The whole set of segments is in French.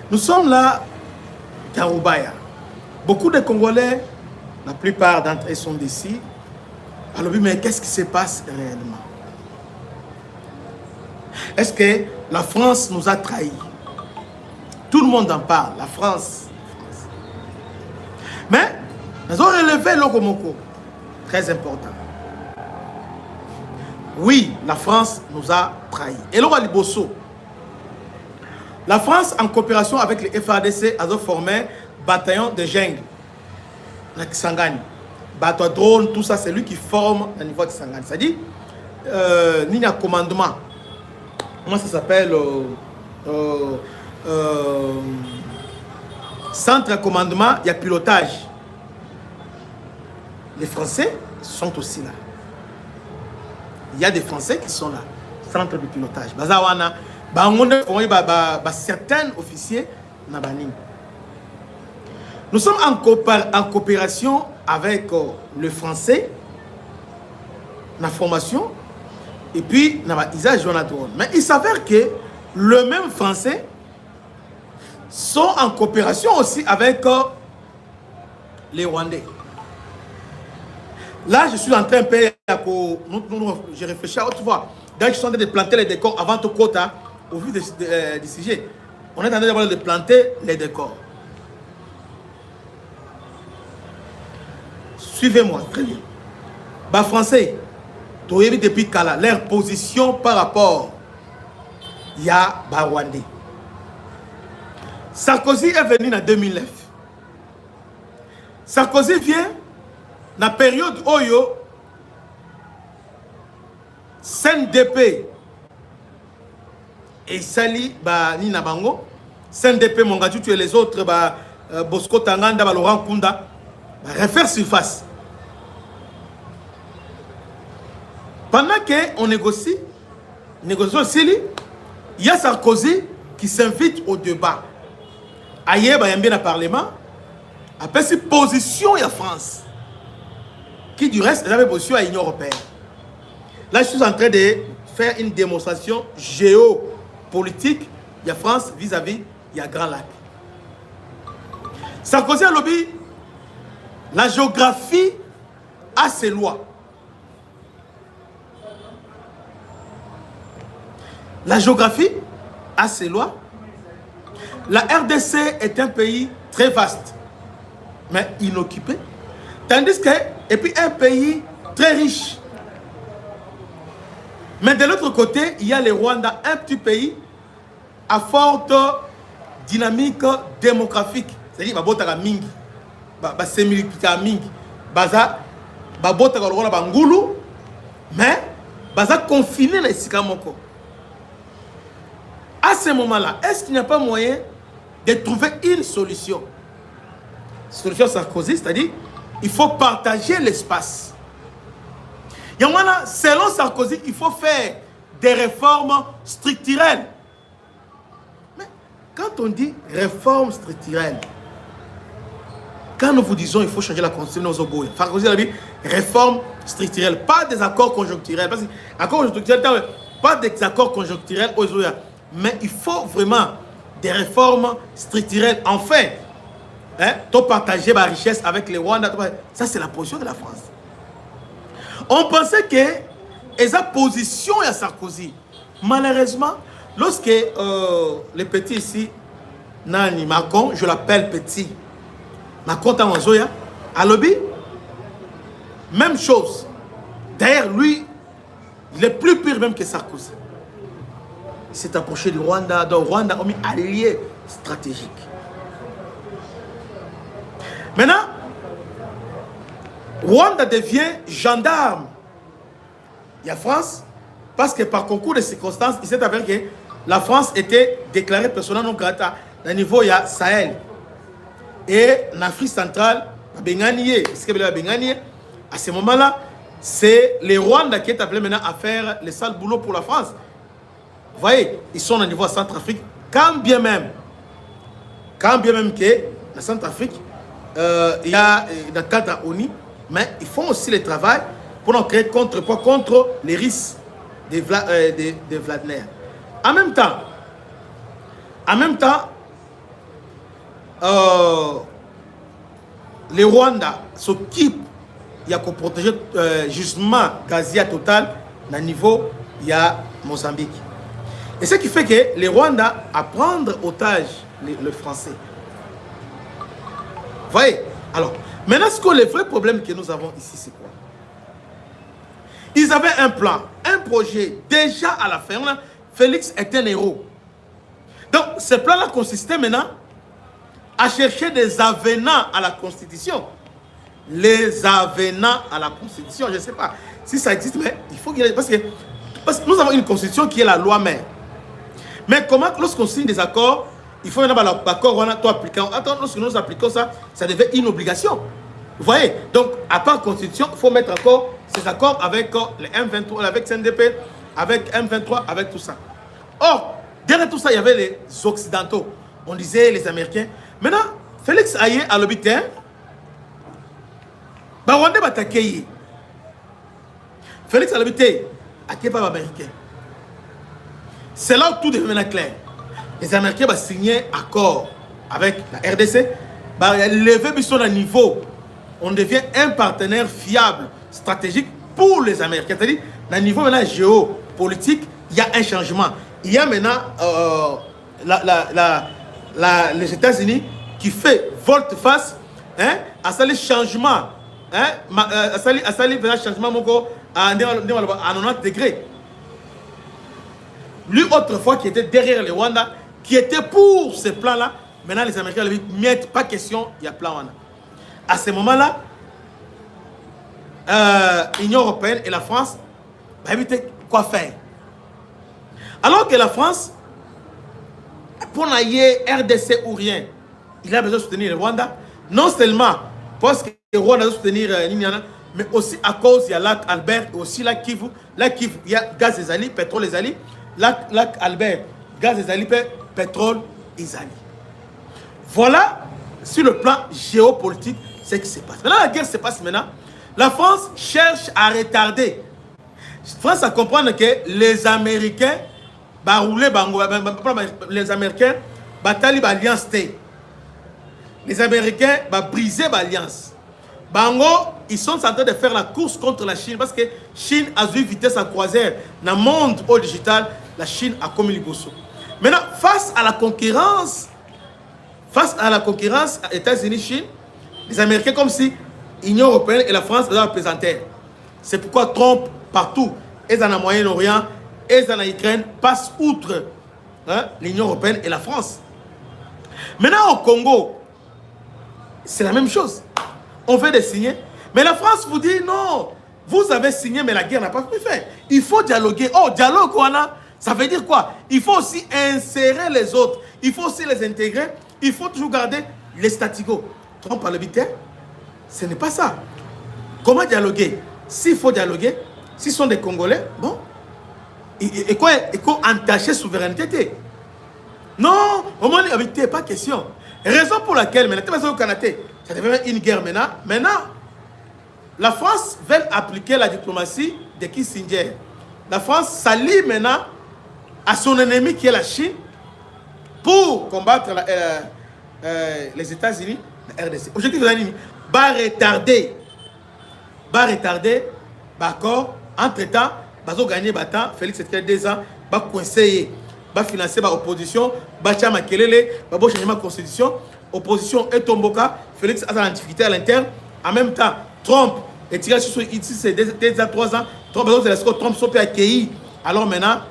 Nous sommes là, Karoubaya. Beaucoup de Congolais, la plupart d'entre eux sont d'ici. Alors, mais qu'est-ce qui se passe réellement? Est-ce que la France nous a trahis? Tout le monde en parle, la France. Mais, nous avons relevé l'Okomoko. Très important. Oui, la France nous a trahis. Et l'Ora Liboso. La France, en coopération avec les FARDC, a formé un bataillon de jungle. La Kisangani. Bateau drone, tout ça, c'est lui qui forme au niveau de Kisangani. C'est-à-dire, il y a un commandement. Comment ça s'appelle? Centre de commandement, il y a pilotage. Les Français sont aussi là. Il y a des Français qui sont là. Centre de pilotage. Bazawana, certains officiers. Nous sommes en coopération avec le Français, la formation, et puis mais il s'avère que le même Français sont en coopération aussi avec les Rwandais. Là, je suis en train de payer. Je réfléchis à autre fois. Donc, je suis en train de planter les décors avant tout quota, au vu du sujet. On est en train de planter les décors. Suivez-moi, très bien. Bah, Français, depuis Kala, leur position par rapport à Rwandais. Sarkozy est venu en 2009. Sarkozy vient dans la période Oyo, CNDP et Sali Nina Bango, CNDP Mongatu et les autres, Bosco Tanganda, Laurent Kunda, refaire surface. Pendant qu'on négocie aussi, il y a Sarkozy qui s'invite au débat. Ailleurs, il y a bien le Parlement. Après, c'est position de la France. Qui du reste, avait position à l'Union européenne. Là, je suis en train de faire une démonstration géopolitique de la France vis-à-vis de la Grand Lac. Sarkozy a lobby, la géographie a ses lois. La géographie a ses lois. La RDC est un pays très vaste, mais inoccupé. Tandis que, et puis un pays très riche. Mais de l'autre côté, il y a le Rwanda, un petit pays à forte dynamique démographique. C'est-à-dire, il y a mingi, il mingi, mais il y a confiné les Sikamoko. À ce moment-là, est-ce qu'il n'y a pas moyen de trouver une solution? Solution Sarkozy, c'est-à-dire, il faut partager l'espace. Selon Sarkozy, il faut faire des réformes structurelles. Mais quand on dit réforme structurelle, quand nous vous disons qu'il faut changer la constitution, Sarkozy a dit réforme structurelle, pas des accords conjoncturels. Parce que accords conjoncturels, pas des accords conjoncturels, mais il faut vraiment des réformes structurelles. Enfin, de partager ma richesse avec les Rwandais. Ça, c'est la position de la France. On pensait que esa position à Sarkozy. Malheureusement, lorsque les petits ici, Nani Macron, je l'appelle petit, Macron Tamanzoya, à lobby, même chose. D'ailleurs, lui, il est plus pire même que Sarkozy. Il s'est approché du Rwanda, donc Rwanda a mis allié stratégique. Maintenant, Rwanda devient gendarme. Il y a France, parce que par concours de circonstances, il s'est avéré que la France était déclarée persona non grata au niveau il y a Sahel. Et en Afrique centrale, à ce moment-là, c'est les Rwandais qui est appelé maintenant à faire le sale boulot pour la France. Vous voyez, ils sont au niveau Centrafrique, quand bien même que la Centrafrique, il y a dans le cadre ONU, mais ils font aussi le travail pour nous créer contrepoids contre les risques de Vladimir. En même temps, le Rwanda s'occupe il y a qu'on protéger justement Gazia Total à niveau il y a Mozambique. Et ce qui fait que le Rwanda a prendre otage le français. Vous voyez? Alors, maintenant, ce que le vrai problème que nous avons ici, c'est quoi? Ils avaient un plan, un projet. Déjà à la fin, Félix est un héros. Donc, ce plan-là consistait maintenant à chercher des avenants à la Constitution. Les avenants à la Constitution, je ne sais pas si ça existe, mais il faut qu'il y ait... Parce que nous avons une Constitution qui est la loi mère. Mais comment, lorsqu'on signe des accords, il faut maintenant l'accord, on a tout appliqué. Attends, lorsque nous appliquons ça, ça devient une obligation. Vous voyez? Donc, à part Constitution, il faut mettre encore ces accords avec les M23, avec CNDP, avec M23, avec tout ça. Or, derrière tout ça, il y avait les Occidentaux. On disait les Américains. Maintenant, Félix Aye à l'hôpital, Rwanda va attaquer. Félix à l'hôpital, à qui pas l'Américain. C'est là où tout devient maintenant clair. Les Américains vont signer un accord avec la RDC, vont lever son niveau. On devient un partenaire fiable, stratégique pour les Américains. C'est-à-dire, à niveau maintenant géopolitique, il y a un changement. Il y a maintenant les États-Unis qui fait volte-face à ça les changements. À ça les changements à 90 degrés. Lui, autrefois, qui était derrière le Rwanda, qui était pour ce plan-là, maintenant les Américains lui disent, pas question, il y a plan. À ce moment-là, l'Union européenne et la France vont éviter quoi faire. Alors que la France, pour n'ailler RDC ou rien, il a besoin de soutenir le Rwanda, non seulement parce que le Rwanda doit soutenir l'Union, mais aussi à cause il y a lac Albert et aussi lac Kivu. Lac Kivu, il y a gaz des alliés, pétrole des alliés. Lac Albert, gaz des alliés, pétrole des alliés. Voilà, sur le plan géopolitique, ce qui se passe. Maintenant, la guerre se passe maintenant. La France cherche à retarder. La France à comprendre que les Américains va rouler, les Américains bataillent l'alliance. Les Américains vont briser l'alliance. Bango, ils sont en train de faire la course contre la Chine parce que la Chine a eu vitesse à croisière. Dans le monde au digital, la Chine a commis les bossos. Maintenant, face à la concurrence États-Unis-Chine, les Américains, comme si l'Union européenne et la France les représentaient. C'est pourquoi Trump, partout, et dans le Moyen-Orient, et dans l'Ukraine, passe outre l'Union européenne et la France. Maintenant, au Congo, c'est la même chose. On veut les signer. Mais la France vous dit non. Vous avez signé, mais la guerre n'a pas pu faire. Il faut dialoguer. Oh, dialogue, ça veut dire quoi? Il faut aussi insérer les autres. Il faut aussi les intégrer. Il faut toujours garder les statu quo. Trump parle vite. Ce n'est pas ça. Comment dialoguer? S'il faut dialoguer, s'ils sont des Congolais, bon. Et quoi entacher souveraineté? Non, au moins, il pas question. Raison pour laquelle, maintenant, au Canada, ça devient une guerre maintenant. Maintenant, la France veut appliquer la diplomatie de Kissinger. La France s'allie maintenant à son ennemi qui est la Chine pour combattre les États-Unis, la RDC. Objectif de l'ennemi, va retarder, d'accord. Entre-temps, va gagner battant. Félix Tshisekedi 2 ans, va coincer, va financer l'opposition, va changer la constitution. Opposition et Tomboka, Félix a la difficulté à l'interne. En même temps, Trump est tiré sur ici, c'est déjà 3 ans. Trump sont accueillis. Alors maintenant,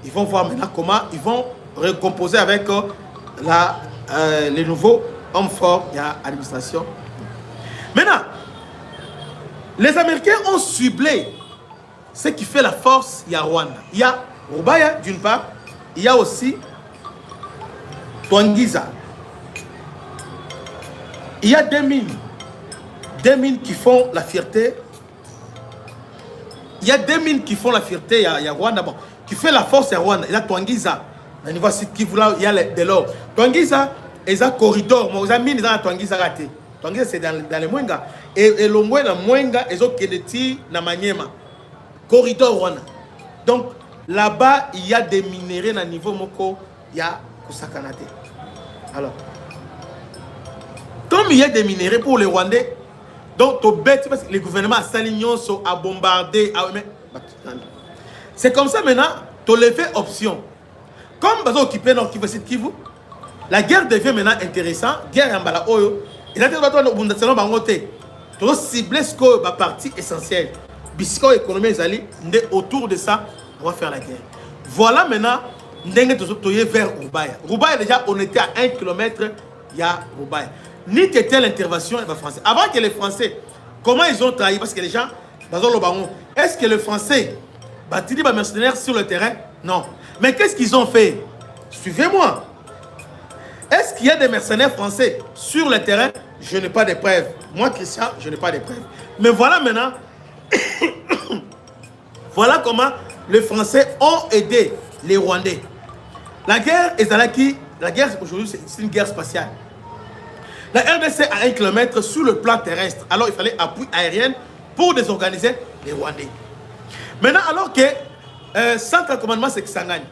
ils vont voir maintenant comment ils vont recomposer avec les nouveaux hommes forts de l'administration. Maintenant, les Américains ont ciblé ce qui fait la force, il y a Rwanda. Il y a Rubaya d'une part, il y a aussi Twangiza. Il y a des mines qui font la fierté. Il y a des mines qui font la fierté, il y a Rwanda, bon, qui fait la force, il y a Rwanda. Il y a Twangiza. Il y a de l'or. Twangiza, il y a un corridor. Il y a mine dans Twangiza raté. Twangiza, c'est dans les Mwenga. Et le Mwenga, ils ont Kedeti, na Maniema. Corridor Rwanda. Donc, là-bas, il y a des minéraux à niveau Moko, il y a Kusakanate. Alors, Comme il y a des minéraux pour les Rwandais, donc parce que le gouvernement a bombardé. C'est comme ça maintenant, tu les fait option. Comme ils ont occupé Nord Kivu, Kivu, la guerre devient maintenant intéressante. Guerre en bala oyo. Et là, tu dois cibler ce que la partie essentielle. Bisco économie autour de ça, on va faire la guerre. Voilà maintenant, tu es vers Roubaïa. Roubaïa, déjà, on était à 1 km, il y a Roubaïa. Ni que l'intervention est français. Avant que les Français, comment ils ont trahi? Parce que les gens, est-ce que les Français bâtissent des mercenaires sur le terrain? Non. Mais qu'est-ce qu'ils ont fait? Suivez-moi. Est-ce qu'il y a des mercenaires français sur le terrain? Je n'ai pas de preuves. Moi, Christian, je n'ai pas de preuves. Mais voilà maintenant, voilà comment les Français ont aidé les Rwandais. La guerre aujourd'hui, c'est une guerre spatiale. La RDC a 1 km sur le plan terrestre. Alors, il fallait appui aérien pour désorganiser les Rwandais. Maintenant, alors que centre de commandement, c'est Kisangani.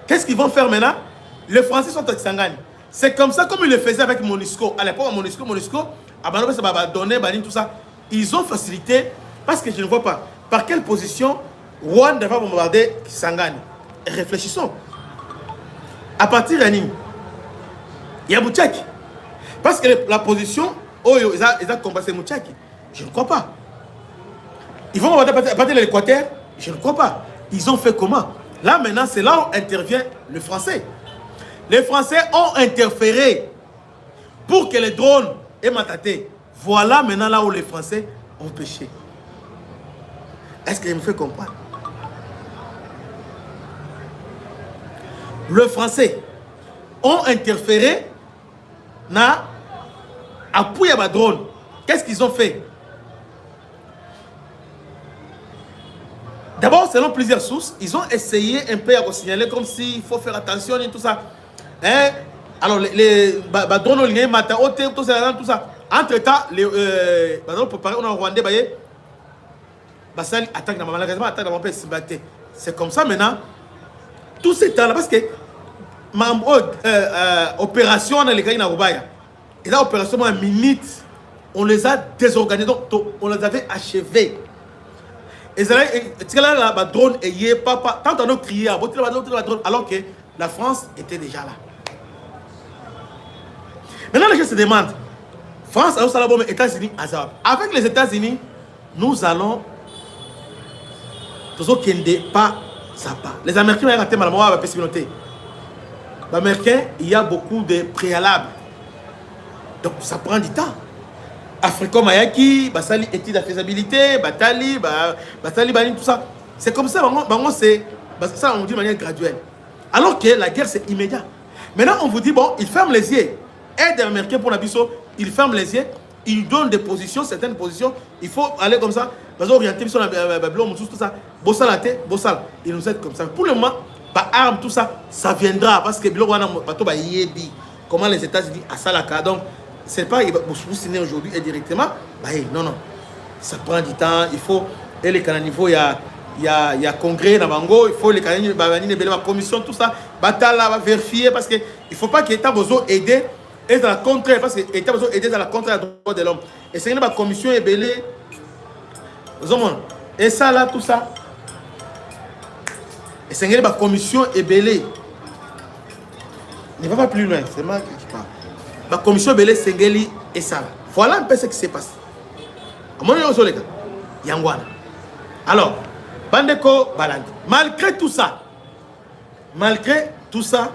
Qu'est-ce qu'ils vont faire maintenant? Les Français sont à Kisangani. C'est comme ça, comme ils le faisaient avec MONUSCO. À l'époque, MONUSCO, tout ça. Ils ont facilité, parce que je ne vois pas par quelle position Rwanda va bombarder Kisangani. Réfléchissons. À partir d'Anim, il y a Mouchaki. Parce que la position, ils ont combattu Mouchaki. Je ne crois pas. Ils vont à partir de l'Équateur. Je ne crois pas. Ils ont fait comment? Là, maintenant, c'est là où intervient le Français. Les Français ont interféré pour que les drones aient mataté. Voilà maintenant là où les Français ont péché. Est-ce que je me fais comprendre? Les Français ont interféré na appui à ma drone. Qu'est-ce qu'ils ont fait? D'abord, selon plusieurs sources, ils ont essayé un peu à signaler comme s'il faut faire attention et tout ça. Hein? Alors, les drones, tout ça. Entre-temps, les préparés, on a Rwandais, c'est comme ça maintenant. Tout ce temps-là, parce que opération, on a les gars dans Roubaïa. Et là, opération, en minute, on les a désorganisés, donc on les avait achevés. Et là, la drone est papa. Tant on a crié, alors que la France était déjà là. Maintenant, les gens se demandent, France, États-Unis, avec les États-Unis, nous allons pas ça pas. Les Américains ont raté malheureusement la possibilité. Les Américains, il y a beaucoup de préalables. Donc ça prend du temps. Africa Mayaki, Basali étude de faisabilité, Batali, tout ça. C'est comme ça, c'est ça on dit de manière graduelle. Alors que la guerre c'est immédiat. Maintenant on vous dit bon, ils ferment les yeux. Aide les Américains pour la biso, ils ferment les yeux, ils donnent des positions, certaines positions. Il faut aller comme ça. Ils ont orienté sur la tout ça. Bossal, ils nous aident comme ça. Pour le moment, par armes, tout ça, ça viendra parce que comment les États-Unis à Salaka. Donc, c'est pas vous signer aujourd'hui et directement. Non. Ça prend du temps. Il faut. Et les Canadiens, il y a congrès dans Bango. Il faut les Canadiens, la commission, tout ça. Batala va vérifier parce qu'il ne faut pas que l'État besoin aider. Et dans la contraire, parce que l'État besoin aider dans la contraire des droits de l'homme. Et c'est une commission est belée. Et ça là, tout ça. Et c'est une commission est belée. Ne va pas plus loin, c'est moi qui parle. La commission belée, Sengeli et ça. Voilà un peu ce qui s'est passé. Alors, Bandeko Balandi. Malgré tout ça,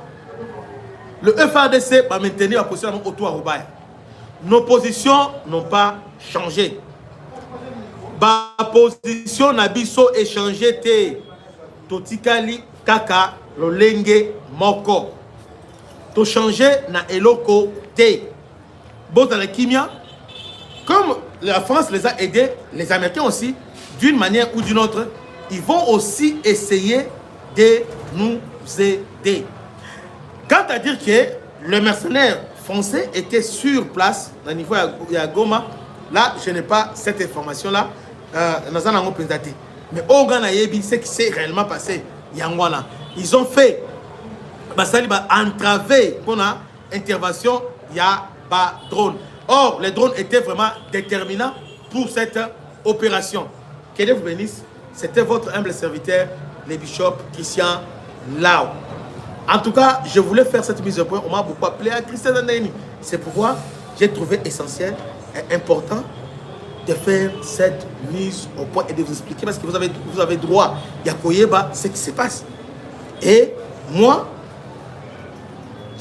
le FARDC va maintenir la position autour à Roubaïa. Nos positions n'ont pas changé. La position n'a pas échangé. Totikali kaka lolenge moko. To changer na eloko te. Bon dans la kimia, comme la France les a aidés, les Américains aussi, d'une manière ou d'une autre, ils vont aussi essayer de nous aider. Quant à dire que le mercenaire français était sur place, au niveau de Goma, là, je n'ai pas cette information-là. Mais au Ghana, ce qui s'est réellement passé, ils ont fait entraver pour l'intervention, il y a par drone. Or, les drones étaient vraiment déterminants pour cette opération. Que Dieu vous bénisse. C'était votre humble serviteur, le bishop Christian Lao. En tout cas, je voulais faire cette mise au point. On m'a beaucoup appelé à Christian Zandeni. C'est pourquoi j'ai trouvé essentiel et important de faire cette mise au point et de vous expliquer, parce que vous avez droit à Koyeba ce qui se passe. Et moi,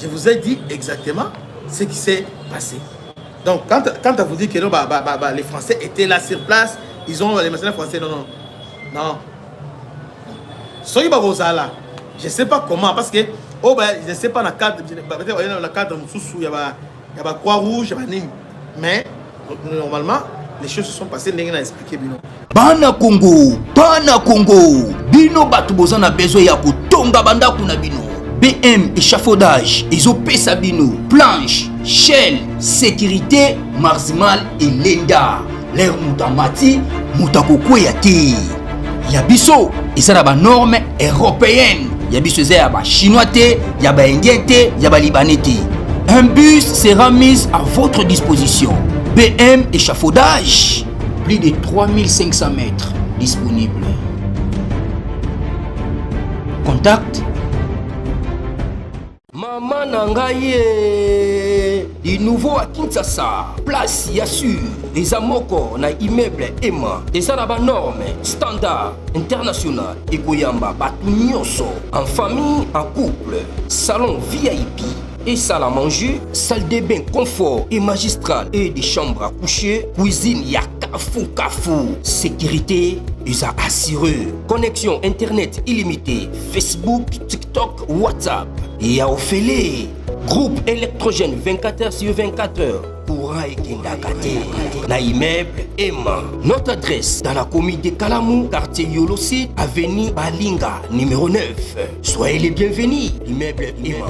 je vous ai dit exactement ce qui s'est passé. Donc, quand on vous dit que non, les Français étaient là sur place, ils ont les mercenaires français, non. Soyez là. Je ne sais pas comment, parce que, je ne sais pas, dans le cadre il y a Croix-Rouge, mais normalement, les choses se sont passées, on a expliqué. Bana Congo, bino batu bozana besoin ya kutonga bandaku na bino. BM échafaudage, ezopesa bino, planche, shell, sécurité, marzimal et lenda. L'air mutamati, mutakokwe ya te. Yabiso, isa na ba norme européenne. Yabiso za ya ba chinois te, ya ba indien te, ya ba libanais te. Un bus sera mis à votre disposition. BM échafaudage, plus de 3500 mètres disponibles. Contact Maman Nangaye, du nouveau à Kinshasa, place Yassur, des amoko na immeuble Emma, des arabes normes, standard, international, et Goyamba, Batunyoso, en famille, en couple, salon VIP. Et salle à manger, salle de bain confort et magistral et des chambres à coucher, cuisine ya kafou. Sécurité, ils a assuré. Connexion internet illimitée, Facebook, TikTok, WhatsApp. Et à Ophélie, groupe électrogène 24h/24h. Courant et Kindakate. Na immeuble Emma. Notre adresse dans la commune de Kalamou, quartier Yolosi, avenue Balinga, numéro 9. Soyez les bienvenus. Immeuble Emma.